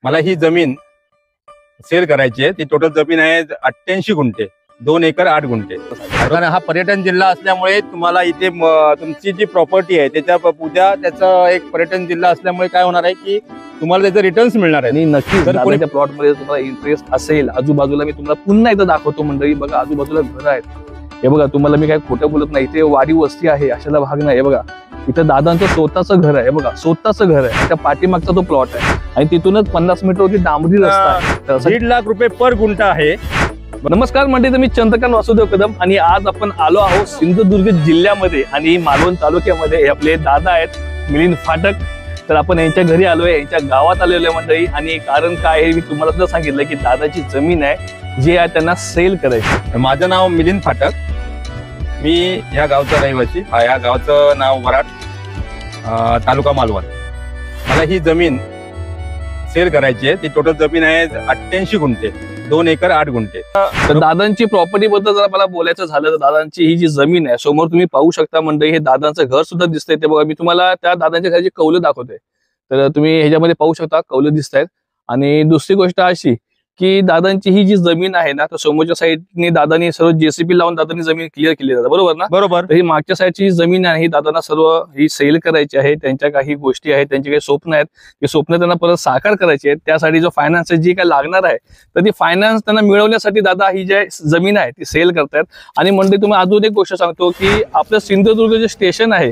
मला ही जमीन सेल करायची आहे। ती टोटल जमीन आहे 88 गुंठे, 2 एकर 8 गुंठे। कारण हा पर्यटन जिल्हा असल्यामुळे तुम्हाला इथे तुमची जी प्रॉपर्टी आहे त्याच्या उद्या त्याचा एक पर्यटन जिल्हा असल्यामुळे काय होणार आहे की तुम्हाला त्याचे रिटर्न्स मिळणार आहे। आणि नक्कीच दादाच्या प्लॉट मध्ये तुम्हाला इंटरेस्ट असेल, आजूबाजूला मी तुम्हाला पुन्हा एकदा दाखवतो मंडळी। बघा आजूबाजूला घर आहेत, हे बघा तुम्हाला मी काय खोटं बोलत नाही, इथे वाडी वस्ती आहे अशाला भाग नाही। हे बघा इथं दादांचं स्वतःचं घर आहे, बघा स्वतःचं घर आहे, त्या पाठीमागचा तो प्लॉट आहे आणि तिथूनच 50 मीटरवरती डांबरी रस्ता आहे। 1.5 लाख रुपये पर गुंठा आहे। नमस्कार मंडळी, मी चंद्रकांत वासुदेव कदम आणि आज आपण आलो आहोत सिंधुदुर्ग जिल्ह्यामध्ये आणि मालवण तालुक्यामध्ये। हे आपले दादा आहेत मिलिंद फाटक, तर आपण यांच्या घरी आलोय, यांच्या गावात आलेलो आहे मंडळी। आणि कारण काय आहे मी तुम्हाला सुद्धा सांगितलं की दादाची जमीन आहे जी आहे त्यांना सेल करायची। माझं नाव मिलिंद फाटक, मी या गावचा रहिवासी। या गावचं नाव वराड, तालुका मालवण। मला ही जमीन सेल करायची आहे। ती टोटल जमीन आहे 88 गुंठे, 2 एकर 8 गुंठे। तर दादांची प्रॉपर्टी बद्दल जर मला बोलायचं झालं तर दादांची ही जी जमीन आहे समोर तुम्ही पाहू शकता मंडळी, हे दादांचं घर सुद्धा दिसतंय। ते बघा मी तुम्हाला त्या दादांच्या घराची कौलं दाखवते, तर तुम्ही ह्याच्यामध्ये पाहू शकता कौलं दिसत आहेत। आणि दुसरी गोष्ट अशी की दादांची ही जी जमीन आहे ना, तर समोरच्या साईडने दादांनी सर्व जेसीबी लावून दादांनी जमीन क्लिअर केली जाते, बरोबर ना? बरोबर। तर ही मागच्या साईडची जमीन आहे, ही दादांना सर्व ही सेल करायची आहे। त्यांच्या काही गोष्टी आहेत, त्यांची काही स्वप्न आहेत, ते स्वप्न त्यांना परत साकार करायचे आहेत। त्यासाठी जो फायनान्स जी काही लागणार आहे तर ती फायनान्स त्यांना मिळवण्यासाठी दादा ही जी जमीन आहे ती सेल करतायत। आणि म्हणजे तुम्ही अजून एक गोष्ट सांगतो की आपलं सिंधुदुर्ग जे स्टेशन आहे,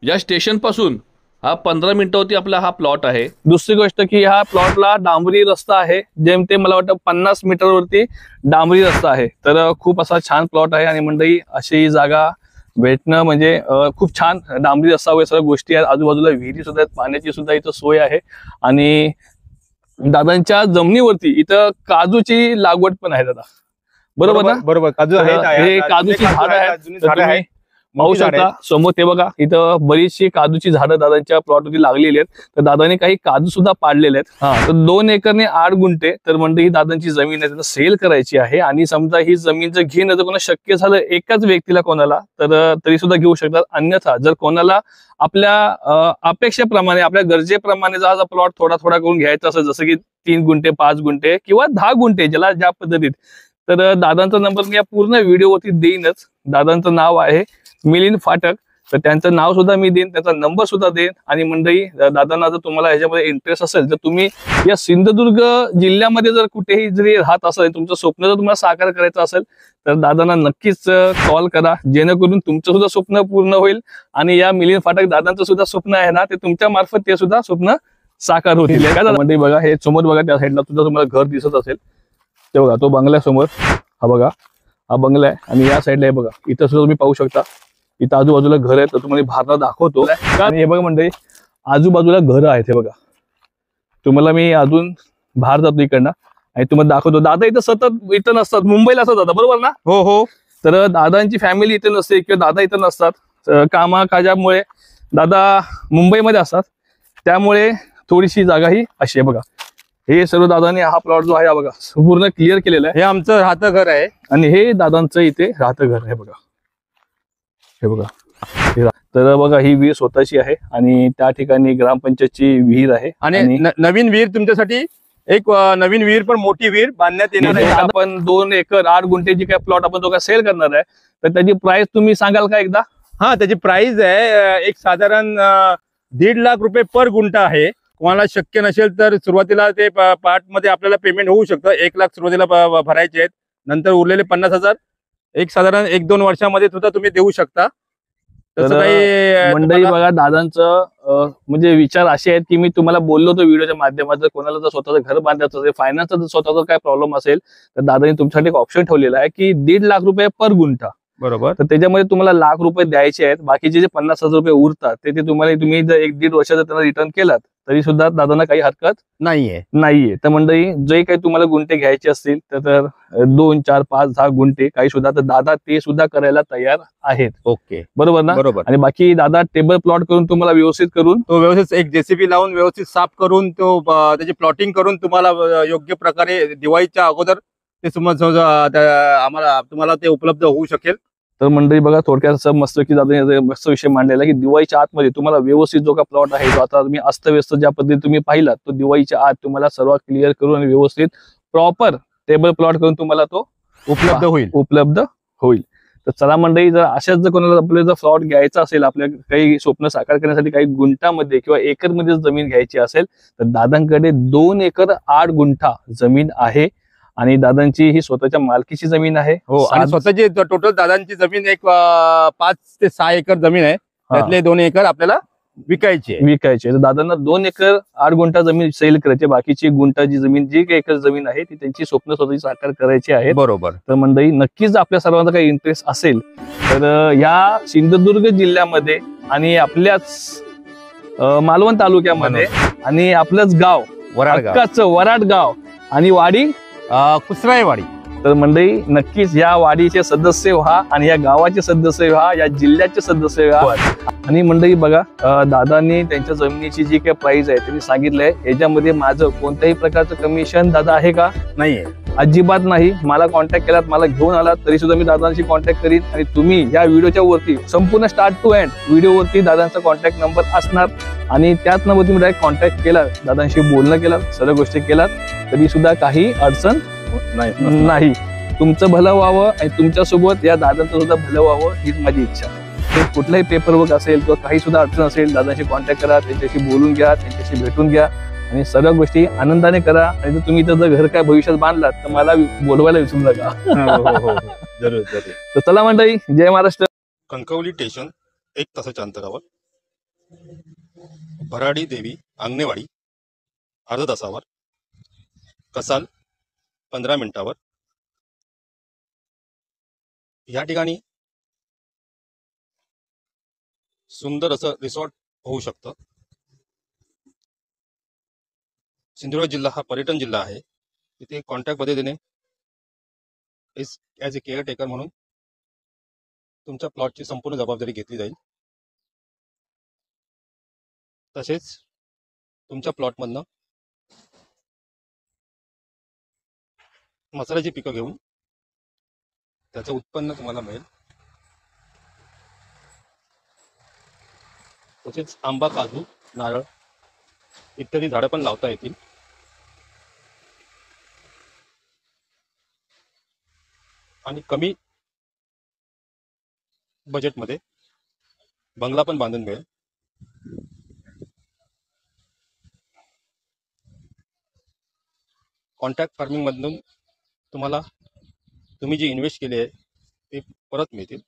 या स्टेशन पासून हा 15 मिनिटावरती आपला हा प्लॉट आहे। दुसरी गोष्ट की ह्या प्लॉटला डांबरी रस्ता आहे, जेमते मला वाटतं 50 मीटरवरती डांबरी रस्ता आहे। तर खूप असा छान प्लॉट आहे आणि मंडळी अशी जागा भेटणं म्हणजे खूप छान, डांबरी रस्ता वगैरे सर्व गोष्टी आहेत, आजूबाजूला विहिरी सुद्धा आहेत, पाण्याची सुद्धा इथं सोय आहे। आणि दादांच्या जमिनीवरती इथं काजूची लागवड पण आहे दादा, बरोबर ना? बरोबर, काजू आहे, हे काजूची झाड आहे, पाहू शकता समोर। ते बघा इथं बरीचशी काजूची झाडं दादांच्या प्लॉटवरती लागलेली आहेत, तर दादांनी काही काजू सुद्धा पाडलेले आहेत। तर 2 एकरने 8 गुंठे तर म्हणजे ही दादांची जमीन आहे, त्यांना सेल करायची आहे। आणि समजा ही जमीन जर घेणं जर कोणाला शक्य झालं एकाच व्यक्तीला कोणाला तर तरी सुद्धा घेऊ शकतात। अन्यथा जर कोणाला आपल्या अपेक्षेप्रमाणे आपल्या गरजेप्रमाणे जर हा प्लॉट थोडा थोडा करून घ्यायचा असेल, जसं की 3 गुंठे 5 गुंठे किंवा 10 गुंठे ज्याला ज्या पद्धतीत, तर दादांचा नंबर मी या पूर्ण व्हिडिओवरती देईनच। दादांचं नाव आहे मिलिंद फाटक, तर त्यांचं नाव सुद्धा मी देईन, त्याचा नंबर सुद्धा देईन। आणि मंडळी दादांना जर तुम्हाला ह्याच्यामध्ये इंटरेस्ट असेल तर तुम्ही या सिंधुदुर्ग जिल्ह्यामध्ये जर कुठेही जरी राहत असेल, तुमचं स्वप्न जर तुम्हाला साकार करायचं असेल तर दादांना नक्कीच कॉल करा, जेणेकरून तुमचं सुद्धा स्वप्न पूर्ण होईल। आणि या मिलिंद फाटक दादांचं सुद्धा स्वप्न आहे ना, ते तुमच्या मार्फत ते सुद्धा स्वप्न साकार होतील। काय दादा मंडळी बघा हे समोर बघा, त्या साईडला सुद्धा तुम्हाला घर दिसत असेल, ते बघा तो बंगला समोर, हा बघा हा बंगला आहे। आणि या साईडला हे बघा इथं सुद्धा तुम्ही पाहू शकता, इथं आजूबाजूला घर आहे, तर तुम्हाला भारला दाखवतो। आणि हे बघा म्हणजे आजूबाजूला घर आहेत, हे बघा तुम्हाला मी अजून बाहेर जातो इकडनं आणि तुम्हाला दाखवतो। दादा इथं सतत इथं नसतात, मुंबईला असतात दादा, बरोबर ना? हो हो। तर दादांची फॅमिली इथे नसते किंवा दादा इथं नसतात, कामाकाजामुळे दादा मुंबईमध्ये असतात, त्यामुळे थोडीशी जागा ही अशी आहे। बघा हे सर्व दादाने हा प्लॉट जो आहे हा बघा पूर्ण क्लिअर केलेला आहे। हे आमचं राहतं घर आहे आणि हे दादांचं इथे राहतं घर आहे, बघा हे बघा। तर बघा ही विहीर स्वतःची आहे आणि त्या ठिकाणी ग्रामपंचायतची विहीर आहे। आणि नवीन विहीर तुमच्यासाठी एक नवीन विहीर पण मोठी विहीर बांधण्यात येणार आहे। आपण 2 एकर 8 गुंठे जी काही प्लॉट आपण जो काय सेल करणार आहे तर त्याची प्राइस तुम्ही सांगाल का एकदा? हा, त्याची प्राइस आहे एक साधारण 1.5 लाख रुपये पर गुंठा आहे। कोणाला शक्य नसेल तर सुरुवातीला ते पार्ट मध्ये आपल्याला पेमेंट होऊ शकतं। 1 लाख सुरुवातीला भरायचे आहेत, नंतर उरलेले 50,000 एक साधारण 1-2 वर्षामध्ये सुद्धा तुम्ही देऊ शकता। तसं काही मंडळी बघा दादांचं म्हणजे विचार असे आहेत की मी तुम्हाला बोललो होतो व्हिडिओच्या माध्यमात, कोणाला जर स्वतःचं घर बांधायचं असेल, फायनान्सचा जर स्वतःचा काय प्रॉब्लेम असेल तर दादांनी तुमच्यासाठी एक ऑप्शन ठेवलेला आहे की 1.5 लाख रुपये पर गुंठा, बरोबर? तर त्याच्यामध्ये तुम्हाला लाख रुपये द्यायचे आहेत, बाकीचे जे 50,000 रुपये उरतात ते तुम्ही जर 1-1.5 वर्षाचा त्यांना रिटर्न केलात तरी सुद्धा दादांना काही हरकत नाहीये। तर मंडळी जे काही तुम्हाला गुंठे घ्यायचे असतील तर 2, 4, 5, 10 गुंठे काही सुद्धा, तर दादा ते सुद्धा करायला तयार आहेत। ओके, बरोबर ना? बरोबर। आणि बाकी दादा टेबल प्लॉट करून तुम्हाला व्यवस्थित करून तो व्यवस्थित एक जेसीबी लावून व्यवस्थित साफ करून तो त्याची प्लॉटिंग करून तुम्हाला योग्य प्रकारे दिवाळीच्या अगोदर ते आम्हाला तुम्हाला ते उपलब्ध होऊ शकेल। तर मंडळी बघा, थोडक्यात असं मस्त की दादा मस्त विषय मांडलेला आहे की दिवाळीच्या आतमध्ये तुम्हाला व्यवस्थित जो का प्लॉट आहे, जो आता तुम्ही अस्तव्यस्त ज्या पद्धतीने तुम्ही पाहिलात, तो दिवाळीच्या आत तुम्हाला सर्व क्लिअर करून आणि व्यवस्थित प्रॉपर टेबल प्लॉट करून तुम्हाला तो उपलब्ध होईल. तर चला मंडळी, जर अशाच जर कोणाला आपल्याला जर प्लॉट घ्यायचा असेल, आपल्या काही स्वप्न साकार करण्यासाठी काही गुंठामध्ये किंवा एकरमध्ये जमीन घ्यायची असेल, तर दादांकडे 2 एकर 8 गुंठा जमीन आहे आणि दादांची ही स्वतःच्या मालकीची जमीन आहे. हो, आणि स्वतःची टोटल दादांची जमीन एक 5 ते 6 एकर जमीन आहे. त्यातले 2 एकर आपल्याला विकायची तर दादांना 2 एकर 8 गुंठा जमीन सेल करायची, बाकीची गुंठा जी जमीन, जी काही एकर जमीन आहे ती त्यांची स्वप्न स्वतःची साकार करायची आहे. बरोबर. तर मंडळी, नक्कीच आपल्या सर्वांचा काही इंटरेस्ट असेल तर या सिंधुदुर्ग जिल्ह्यामध्ये आणि आपल्याच मालवण तालुक्यामध्ये आणि आपलंच गाव वराड गाव आणि वाडी कुसराईवाडी, तर मंडळी नक्कीच या वाडीचे सदस्य व्हा आणि या गावाचे सदस्य व्हा, या जिल्ह्याचे सदस्य व्हा. आणि मंडळी बघा, दादांनी त्यांच्या जमिनीची जी काही प्राइस आहे त्यांनी सांगितलंय, याच्यामध्ये माझं कोणत्याही प्रकारचं कमिशन दादा आहे का? नाहीये, अजिबात नाही. मला कॉन्टॅक्ट केलात, मला घेऊन आलात तरी सुद्धा मी दादांशी कॉन्टॅक्ट करीन आणि तुम्ही या व्हिडिओच्या वरती संपूर्ण स्टार्ट टू एंड व्हिडिओवरती दादांचा कॉन्टॅक्ट नंबर असणार आणि त्याच नंबर तुम्ही डायरेक्ट कॉन्टॅक्ट केला, दादांशी बोलणं केलं, सर्व गोष्टी केलात तरी सुद्धा काही अडचण नाही. तुमचं भलं व्हावं आणि तुमच्यासोबत या दादांचं सुद्धा भलं व्हावं हीच माझी इच्छा. ते कुठलाही पेपरवर्क असेल किंवा काही सुद्धा अडचण असेल, दादांशी कॉन्टॅक्ट करा, त्यांच्याशी बोलून घ्या, त्यांच्याशी भेटून घ्या आणि सर्व गोष्टी आनंदाने करा. आणि जर तुम्ही जर घर काय भविष्यात बांधलात तर मला बोलवायला विसरू नका. जरूर. तर चला मंडळी, जय महाराष्ट्र. कणकवली स्टेशन 1 तासाच्या अंतरावर, भराडी देवी अंगणेवाडी अर्धा तासावर, कसाल 15 मिनिटावर. या ठिकाणी सुंदर असं रिसॉर्ट होऊ शकतं. सिंधुदुर्ग जिल्हा हा पर्यटन जिल्हा आहे. तिथे कॉन्टॅक्ट पद्धतीने ॲज ए केअरटेकर म्हणून तुमच्या प्लॉटची संपूर्ण जबाबदारी घेतली जाईल. तसेच तुमच्या प्लॉटमधनं मसाल्याची पिकं घेऊन त्याचं उत्पन्न तुम्हाला मिळेल. तसेच आंबा, काजू, नारळ इत्यादी झाडं पण लावता येतील. आणि कमी बजेटमध्ये बंगला पण बांधून मिळेल. कॉन्ट्रॅक्ट फार्मिंग मधून तुम्हाला तुम्ही जी इन्व्हेस्ट केली आहे ते परत मिळतील.